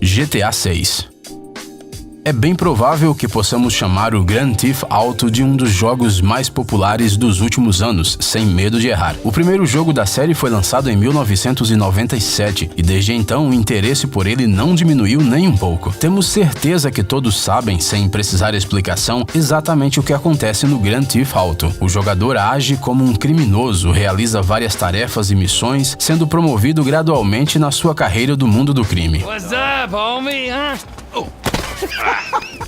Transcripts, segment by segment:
GTA 6. É bem provável que possamos chamar o Grand Theft Auto de um dos jogos mais populares dos últimos anos, sem medo de errar. O primeiro jogo da série foi lançado em 1997 e desde então o interesse por ele não diminuiu nem um pouco. Temos certeza que todos sabem, sem precisar explicação, exatamente o que acontece no Grand Theft Auto. O jogador age como um criminoso, realiza várias tarefas e missões, sendo promovido gradualmente na sua carreira do mundo do crime. What's up, homie?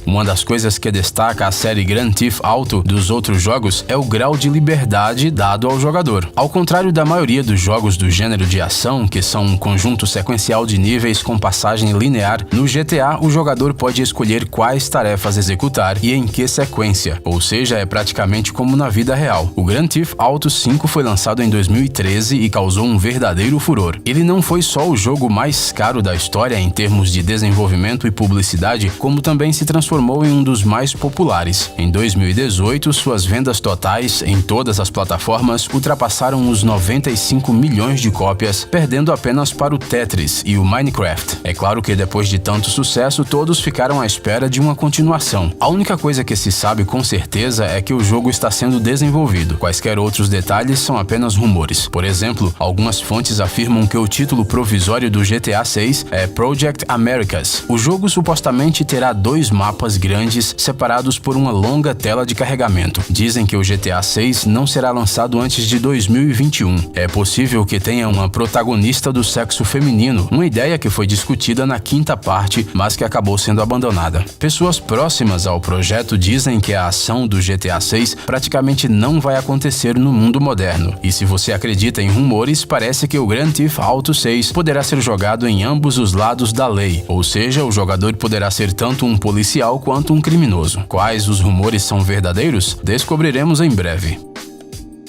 Uma das coisas que destaca a série Grand Theft Auto dos outros jogos é o grau de liberdade dado ao jogador. Ao contrário da maioria dos jogos do gênero de ação, que são um conjunto sequencial de níveis com passagem linear, no GTA o jogador pode escolher quais tarefas executar e em que sequência, ou seja, é praticamente como na vida real. O Grand Theft Auto 5 foi lançado em 2013 e causou um verdadeiro furor. Ele não foi só o jogo mais caro da história em termos de desenvolvimento e publicidade, como também se transformou em um dos mais populares. Em 2018, suas vendas totais em todas as plataformas ultrapassaram os 95 milhões de cópias, perdendo apenas para o Tetris e o Minecraft. É claro que depois de tanto sucesso, todos ficaram à espera de uma continuação. A única coisa que se sabe com certeza é que o jogo está sendo desenvolvido. Quaisquer outros detalhes são apenas rumores. Por exemplo, algumas fontes afirmam que o título provisório do GTA 6 é Project Americas. O jogo supostamente terá 2 mapas grandes separados por uma longa tela de carregamento. Dizem que o GTA 6 não será lançado antes de 2021. É possível que tenha uma protagonista do sexo feminino, uma ideia que foi discutida na 5ª parte, mas que acabou sendo abandonada. Pessoas próximas ao projeto dizem que a ação do GTA 6 praticamente não vai acontecer no mundo moderno. E se você acredita em rumores, parece que o Grand Theft Auto 6 poderá ser jogado em ambos os lados da lei, ou seja, o jogador poderá ser tanto um policial quanto um criminoso. Quais os rumores são verdadeiros? Descobriremos em breve.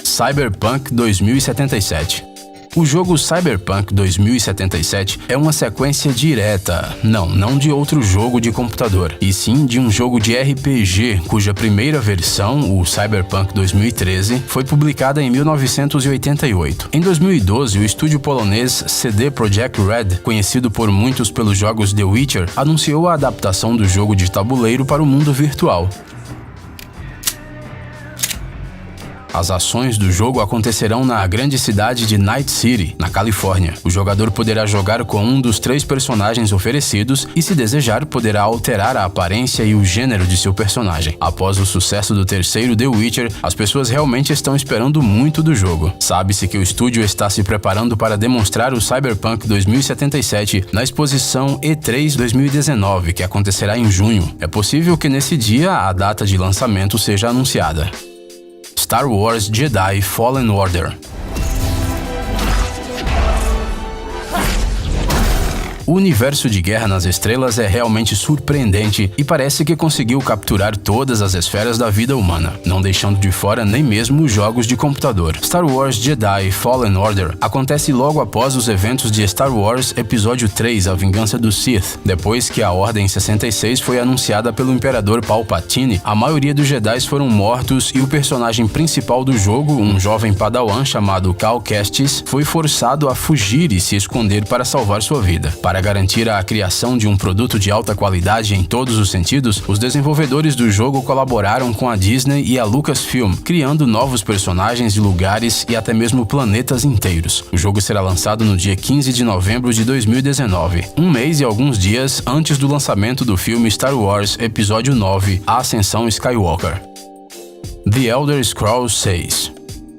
Cyberpunk 2077. O jogo Cyberpunk 2077 é uma sequência direta, não de outro jogo de computador, e sim de um jogo de RPG, cuja primeira versão, o Cyberpunk 2013, foi publicada em 1988. Em 2012, o estúdio polonês CD Projekt Red, conhecido por muitos pelos jogos The Witcher, anunciou a adaptação do jogo de tabuleiro para o mundo virtual. As ações do jogo acontecerão na grande cidade de Night City, na Califórnia. O jogador poderá jogar com um dos 3 personagens oferecidos e, se desejar, poderá alterar a aparência e o gênero de seu personagem. Após o sucesso do terceiro The Witcher, as pessoas realmente estão esperando muito do jogo. Sabe-se que o estúdio está se preparando para demonstrar o Cyberpunk 2077 na exposição E3 2019, que acontecerá em junho. É possível que nesse dia a data de lançamento seja anunciada. Star Wars Jedi Fallen Order. O universo de Guerra nas Estrelas é realmente surpreendente e parece que conseguiu capturar todas as esferas da vida humana, não deixando de fora nem mesmo os jogos de computador. Star Wars Jedi Fallen Order acontece logo após os eventos de Star Wars Episódio 3, A Vingança dos Sith. Depois que a Ordem 66 foi anunciada pelo Imperador Palpatine, a maioria dos Jedi foram mortos e o personagem principal do jogo, um jovem padawan chamado Cal Kestis, foi forçado a fugir e se esconder para salvar sua vida. Para garantir a criação de um produto de alta qualidade em todos os sentidos, os desenvolvedores do jogo colaboraram com a Disney e a Lucasfilm, criando novos personagens, lugares e até mesmo planetas inteiros. O jogo será lançado no dia 15 de novembro de 2019, um mês e alguns dias antes do lançamento do filme Star Wars Episódio 9, A Ascensão Skywalker. The Elder Scrolls 6.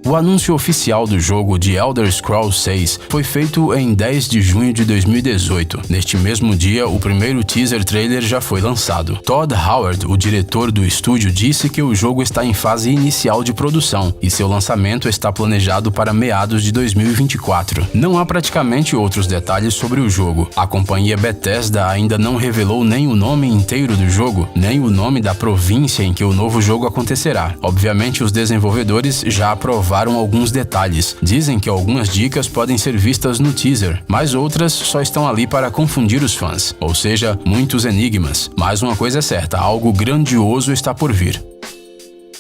O anúncio oficial do jogo The Elder Scrolls 6 foi feito em 10 de junho de 2018. Neste mesmo dia, o primeiro teaser trailer já foi lançado. Todd Howard, o diretor do estúdio, disse que o jogo está em fase inicial de produção e seu lançamento está planejado para meados de 2024. Não há praticamente outros detalhes sobre o jogo. A companhia Bethesda ainda não revelou nem o nome inteiro do jogo, nem o nome da província em que o novo jogo acontecerá. Obviamente, os desenvolvedores já aprovaram alguns detalhes. Dizem que algumas dicas podem ser vistas no teaser, mas outras só estão ali para confundir os fãs. Ou seja, muitos enigmas. Mas uma coisa é certa, algo grandioso está por vir.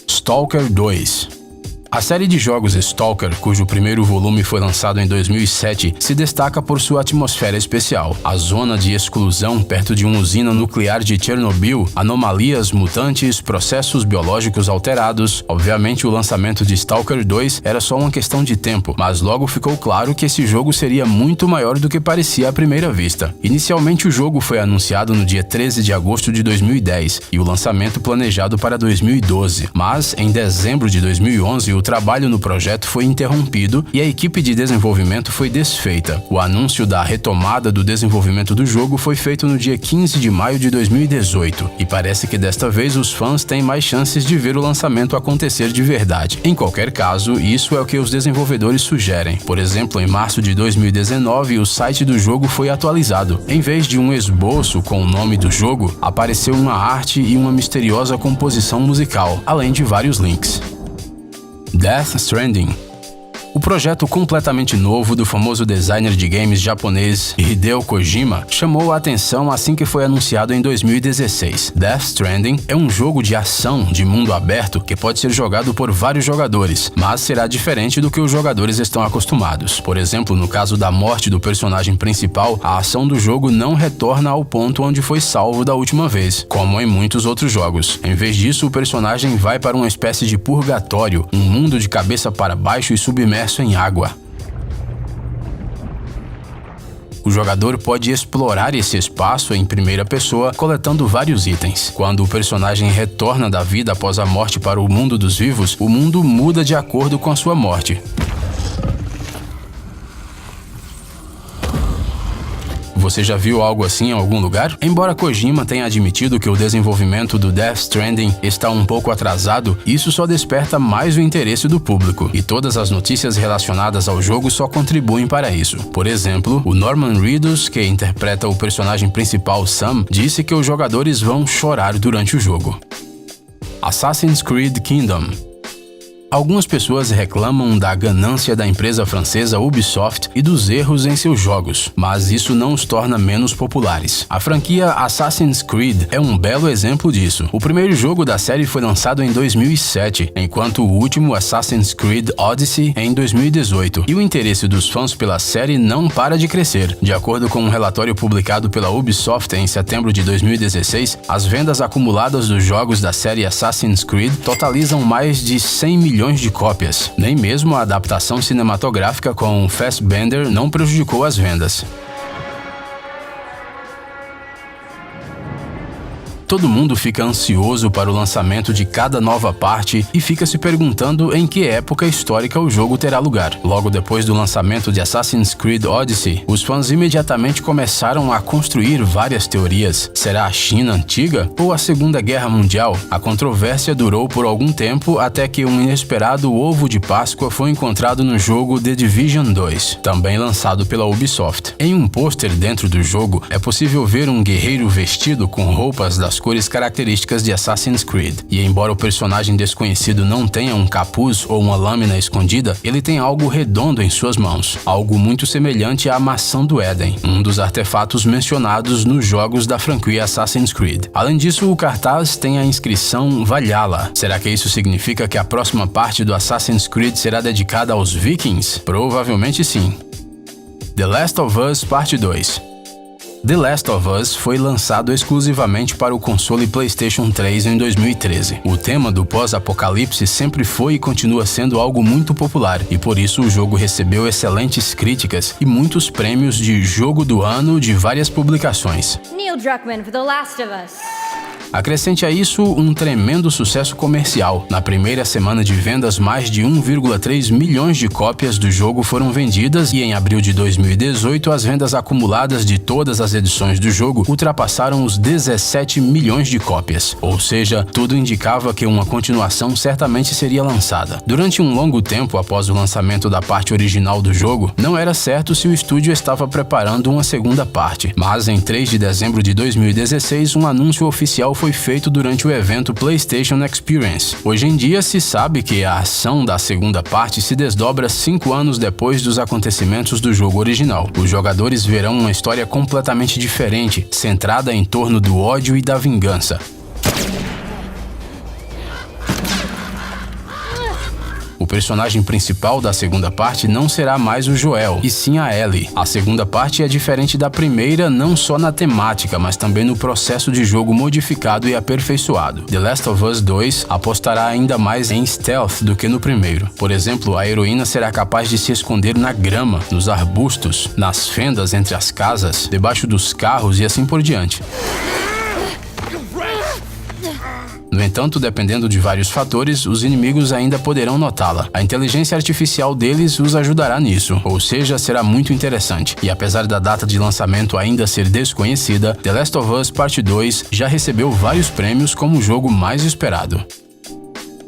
Stalker 2. A série de jogos Stalker, cujo primeiro volume foi lançado em 2007, se destaca por sua atmosfera especial. A zona de exclusão perto de uma usina nuclear de Chernobyl, anomalias mutantes, processos biológicos alterados. Obviamente, o lançamento de Stalker 2 era só uma questão de tempo, mas logo ficou claro que esse jogo seria muito maior do que parecia à primeira vista. Inicialmente, o jogo foi anunciado no dia 13 de agosto de 2010 e o lançamento planejado para 2012, mas em dezembro de 2011 o trabalho no projeto foi interrompido e a equipe de desenvolvimento foi desfeita. O anúncio da retomada do desenvolvimento do jogo foi feito no dia 15 de maio de 2018 e parece que desta vez os fãs têm mais chances de ver o lançamento acontecer de verdade. Em qualquer caso, isso é o que os desenvolvedores sugerem. Por exemplo, em março de 2019, o site do jogo foi atualizado. Em vez de um esboço com o nome do jogo, apareceu uma arte e uma misteriosa composição musical, além de vários links. Death Stranding. O projeto completamente novo do famoso designer de games japonês Hideo Kojima chamou a atenção assim que foi anunciado em 2016. Death Stranding é um jogo de ação de mundo aberto que pode ser jogado por vários jogadores, mas será diferente do que os jogadores estão acostumados. Por exemplo, no caso da morte do personagem principal, a ação do jogo não retorna ao ponto onde foi salvo da última vez, como em muitos outros jogos. Em vez disso, o personagem vai para uma espécie de purgatório, um mundo de cabeça para baixo e submerso em água. O jogador pode explorar esse espaço em primeira pessoa, coletando vários itens. Quando o personagem retorna da vida após a morte para o mundo dos vivos, o mundo muda de acordo com a sua morte. Você já viu algo assim em algum lugar? Embora Kojima tenha admitido que o desenvolvimento do Death Stranding está um pouco atrasado, isso só desperta mais o interesse do público, e todas as notícias relacionadas ao jogo só contribuem para isso. Por exemplo, o Norman Reedus, que interpreta o personagem principal Sam, disse que os jogadores vão chorar durante o jogo. Assassin's Creed Kingdom. Algumas pessoas reclamam da ganância da empresa francesa Ubisoft e dos erros em seus jogos, mas isso não os torna menos populares. A franquia Assassin's Creed é um belo exemplo disso. O primeiro jogo da série foi lançado em 2007, enquanto o último, Assassin's Creed Odyssey, em 2018, e o interesse dos fãs pela série não para de crescer. De acordo com um relatório publicado pela Ubisoft em setembro de 2016, as vendas acumuladas dos jogos da série Assassin's Creed totalizam mais de 100 milhões de cópias. Nem mesmo a adaptação cinematográfica com Fassbender não prejudicou as vendas. Todo mundo fica ansioso para o lançamento de cada nova parte e fica se perguntando em que época histórica o jogo terá lugar. Logo depois do lançamento de Assassin's Creed Odyssey, os fãs imediatamente começaram a construir várias teorias. Será a China antiga ou a Segunda Guerra Mundial? A controvérsia durou por algum tempo até que um inesperado ovo de Páscoa foi encontrado no jogo The Division 2, também lançado pela Ubisoft. Em um pôster dentro do jogo, é possível ver um guerreiro vestido com roupas das cores características de Assassin's Creed. E embora o personagem desconhecido não tenha um capuz ou uma lâmina escondida, ele tem algo redondo em suas mãos, algo muito semelhante à maçã do Éden, um dos artefatos mencionados nos jogos da franquia Assassin's Creed. Além disso, o cartaz tem a inscrição Valhalla. Será que isso significa que a próxima parte do Assassin's Creed será dedicada aos Vikings? Provavelmente sim. The Last of Us Parte 2. The Last of Us foi lançado exclusivamente para o console PlayStation 3 em 2013. O tema do pós-apocalipse sempre foi e continua sendo algo muito popular, e por isso o jogo recebeu excelentes críticas e muitos prêmios de jogo do ano de várias publicações. Neil Druckmann for The Last of Us. Acrescente a isso um tremendo sucesso comercial. Na primeira semana de vendas, mais de 1,3 milhões de cópias do jogo foram vendidas e em abril de 2018 as vendas acumuladas de todas as edições do jogo ultrapassaram os 17 milhões de cópias. Ou seja, tudo indicava que uma continuação certamente seria lançada. Durante um longo tempo após o lançamento da parte original do jogo, não era certo se o estúdio estava preparando uma segunda parte, mas em 3 de dezembro de 2016 um anúncio oficial foi feito durante o evento PlayStation Experience. Hoje em dia se sabe que a ação da segunda parte se desdobra 5 anos depois dos acontecimentos do jogo original. Os jogadores verão uma história completamente diferente, centrada em torno do ódio e da vingança. O personagem principal da segunda parte não será mais o Joel, e sim a Ellie. A segunda parte é diferente da primeira não só na temática, mas também no processo de jogo modificado e aperfeiçoado. The Last of Us 2 apostará ainda mais em stealth do que no primeiro. Por exemplo, a heroína será capaz de se esconder na grama, nos arbustos, nas fendas entre as casas, debaixo dos carros e assim por diante. No entanto, dependendo de vários fatores, os inimigos ainda poderão notá-la. A inteligência artificial deles os ajudará nisso, ou seja, será muito interessante. E apesar da data de lançamento ainda ser desconhecida, The Last of Us Part 2 já recebeu vários prêmios como o jogo mais esperado.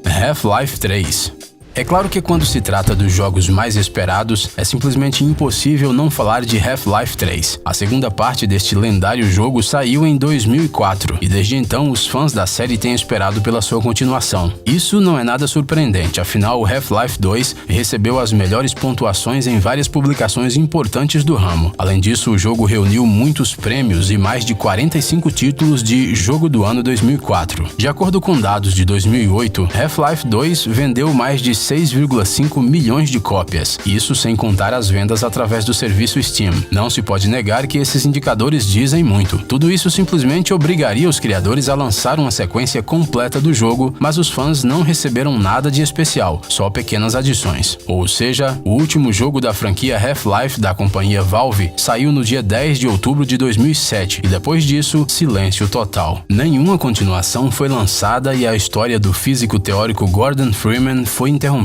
Half-Life 3. É claro que quando se trata dos jogos mais esperados, é simplesmente impossível não falar de Half-Life 3. A segunda parte deste lendário jogo saiu em 2004, e desde então os fãs da série têm esperado pela sua continuação. Isso não é nada surpreendente, afinal o Half-Life 2 recebeu as melhores pontuações em várias publicações importantes do ramo. Além disso, o jogo reuniu muitos prêmios e mais de 45 títulos de Jogo do Ano 2004. De acordo com dados de 2008, Half-Life 2 vendeu mais de 6,5 milhões de cópias, isso sem contar as vendas através do serviço Steam. Não se pode negar que esses indicadores dizem muito. Tudo isso simplesmente obrigaria os criadores a lançar uma sequência completa do jogo, mas os fãs não receberam nada de especial, só pequenas adições. Ou seja, o último jogo da franquia Half-Life da companhia Valve saiu no dia 10 de outubro de 2007 e depois disso, silêncio total. Nenhuma continuação foi lançada e a história do físico teórico Gordon Freeman foi interrompida.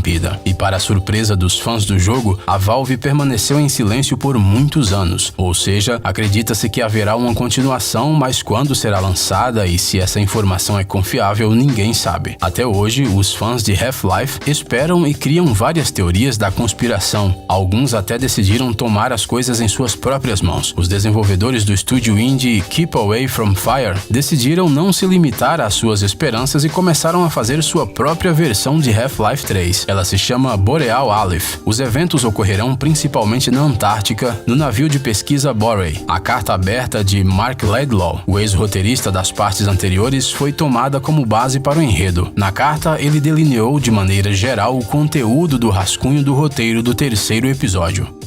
E para a surpresa dos fãs do jogo, a Valve permaneceu em silêncio por muitos anos. Ou seja, acredita-se que haverá uma continuação, mas quando será lançada e se essa informação é confiável, ninguém sabe. Até hoje, os fãs de Half-Life esperam e criam várias teorias da conspiração. Alguns até decidiram tomar as coisas em suas próprias mãos. Os desenvolvedores do estúdio indie Keep Away From Fire decidiram não se limitar às suas esperanças e começaram a fazer sua própria versão de Half-Life 3. Ela se chama Boreal Aleph. Os eventos ocorrerão principalmente na Antártica, no navio de pesquisa Borey. A carta aberta de Mark Laidlaw, o ex-roteirista das partes anteriores, foi tomada como base para o enredo. Na carta, ele delineou de maneira geral o conteúdo do rascunho do roteiro do terceiro episódio.